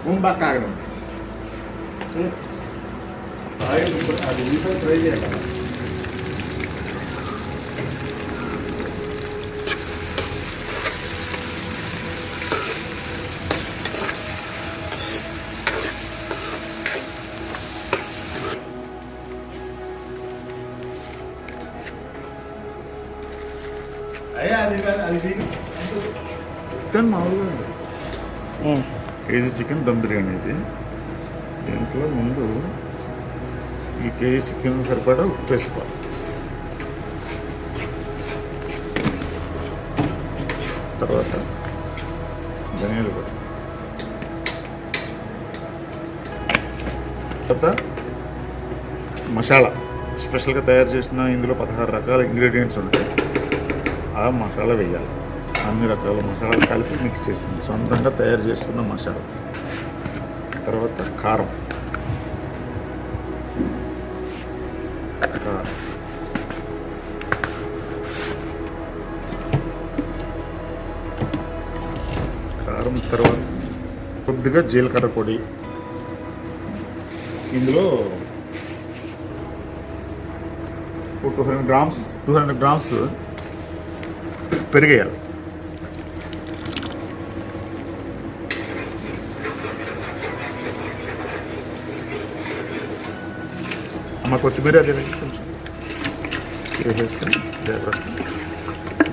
బాగా కాగడం ఆయిల్ అది ఉల్లిపాయ ఫ్రై చేయాలి. అయ్యా అది చికెన్ మామూలుగా కేజీ చికెన్ దమ్ బిర్యానీ ఇది. దీంట్లో ముందు ఈ కేజీ చికెన్ సరిపడా ఉప్పు వేసుకోవాలి. తర్వాత ధనియాలు కూడా, తర్వాత మసాలా స్పెషల్గా తయారు చేసిన ఇందులో 16 రకాల ఇంగ్రీడియంట్స్ ఉంటాయి. ఆ మసాలా వేయాలి. అన్ని రకాల మసాలాలు కలిపి మిక్స్ చేసింది, సొంతంగా తయారు చేసుకున్న మసాలా. తర్వాత కారం, కారం తర్వాత కొద్దిగా జీలకర్ర పొడి. ఇందులో 200 గ్రామ్స్ పెరిగేయాలి. అమ్మ కొత్తిమీర అది కొంచెం వేసేసుకొని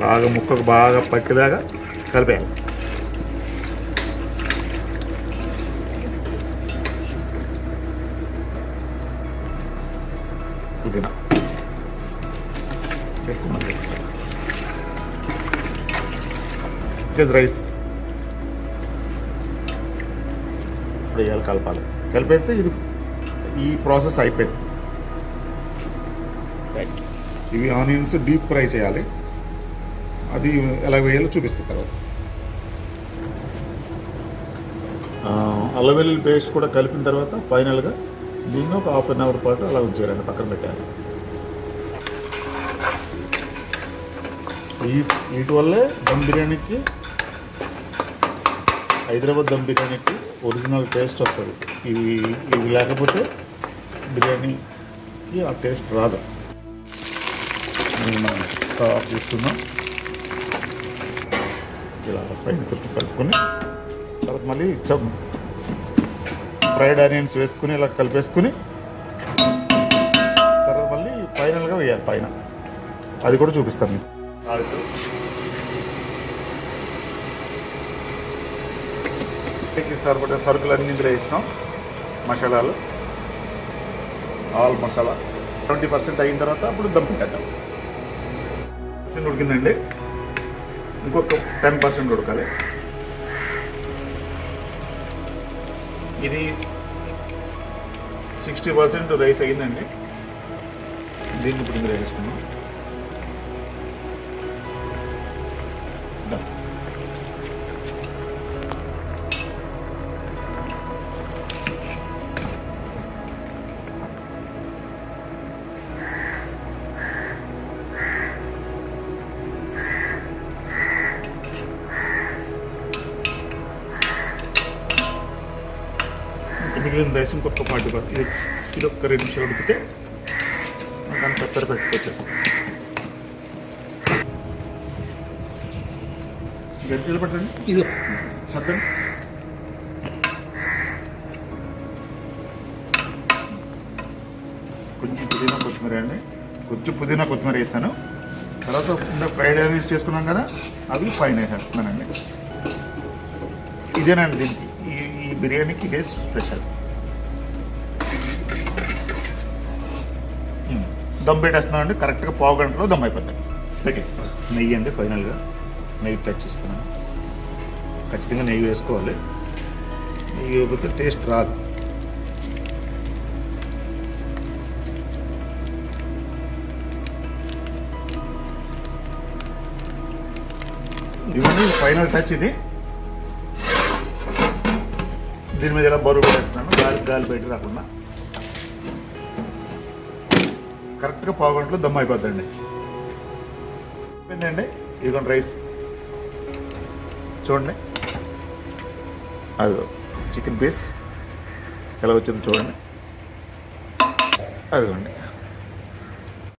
బాగా ముక్కకు బాగా పట్టేలాగా కలిపేయాలి. పుదీనా రైస్ ఇప్పుడు వేయాలి, కలపాలి. కలిపేస్తే ఇది ఈ ప్రాసెస్ అయిపోయింది. ఇవి ఆనియన్స్ డీప్ ఫ్రై చేయాలి. అది ఎలా వేయాలో చూపిస్తుంది తర్వాత. అల్లం వెల్లుల్లి పేస్ట్ కూడా కలిపిన తర్వాత ఫైనల్గా దీన్ని ఒక 1/2 అవర్ పాటు అలా ఉంచేయాలండి, పక్కన పెట్టాలి. వీటి వల్లే దమ్ బిర్యానీకి, హైదరాబాద్ దమ్ బిర్యానీకి ఒరిజినల్ టేస్ట్ వస్తుంది. ఇవి లేకపోతే బిర్యానీకి ఆ టేస్ట్ రాదు. మనం చూస్తున్నాం. ఇలా పైన కొంచెం కలుపుకొని తర్వాత మళ్ళీ ఫ్రైడ్ ఆనియన్స్ వేసుకుని ఇలా కలిపేసుకుని తర్వాత మళ్ళీ ఫైనల్గా వేయాలి పైన. అది కూడా చూపిస్తాను మీకు. సరిపడే సరుకులు అన్ని ఇందులో ఇస్తాం. మసాలాలు, ఆల్ మసాలా 20% అయిన తర్వాత అప్పుడు దమ్ పెట్టేద్దాం. ఉడికిందండి, ఇంకొక 10% ఉడకాలి. ఇది 60% రైస్ అయిందండి. దీన్ని ఇప్పుడు ఇందులో వేసుకున్నాం. మిగిలిన రైస్ ఇంకొక 40 ఇది ఒక్క 2 నిమిషాలు ఉడికితే దాన్ని పెప్పర్ పెట్టుకొచ్చేస్తాం. గట్టిగా పట్టండి, ఇది సత్తండి. కొంచెం పుదీనా కొత్తిమీర అండి, కొంచెం పుదీనా కొత్తిమీర వేస్తాను. తర్వాత ఫ్రైడ్ ఆనియన్స్ చేసుకున్నాం కదా, అవి పైన వేసేస్తున్నానండి. ఇదేనండి దీనికి, ఈ బిర్యానీకి ఇదే స్పెషల్. దమ్ పెట్టేస్తున్నానండి. కరెక్ట్గా 1/2 గంటలో దమ్ అయిపోతాయి. ఓకే, నెయ్యి అండి. ఫైనల్గా నెయ్యి టచ్ ఇస్తున్నాను. ఖచ్చితంగా నెయ్యి వేసుకోవాలి, నెయ్యి వేయకపోతే టేస్ట్ రాదు. ఇవన్నీ ఫైనల్ టచ్. ఇది దీని మీద ఇలా బరువు పెట్టేస్తున్నాను, గాలి బయట రాకుండా. కరెక్ట్గా 1/2 గంటలో దమ్ అయిపోద్దండి. అయిపోయిందండి. ఇదిగోండి రైస్ చూడండి. అదో చికెన్ పీస్ ఎలా వచ్చిందో చూడండి. అదిగోండి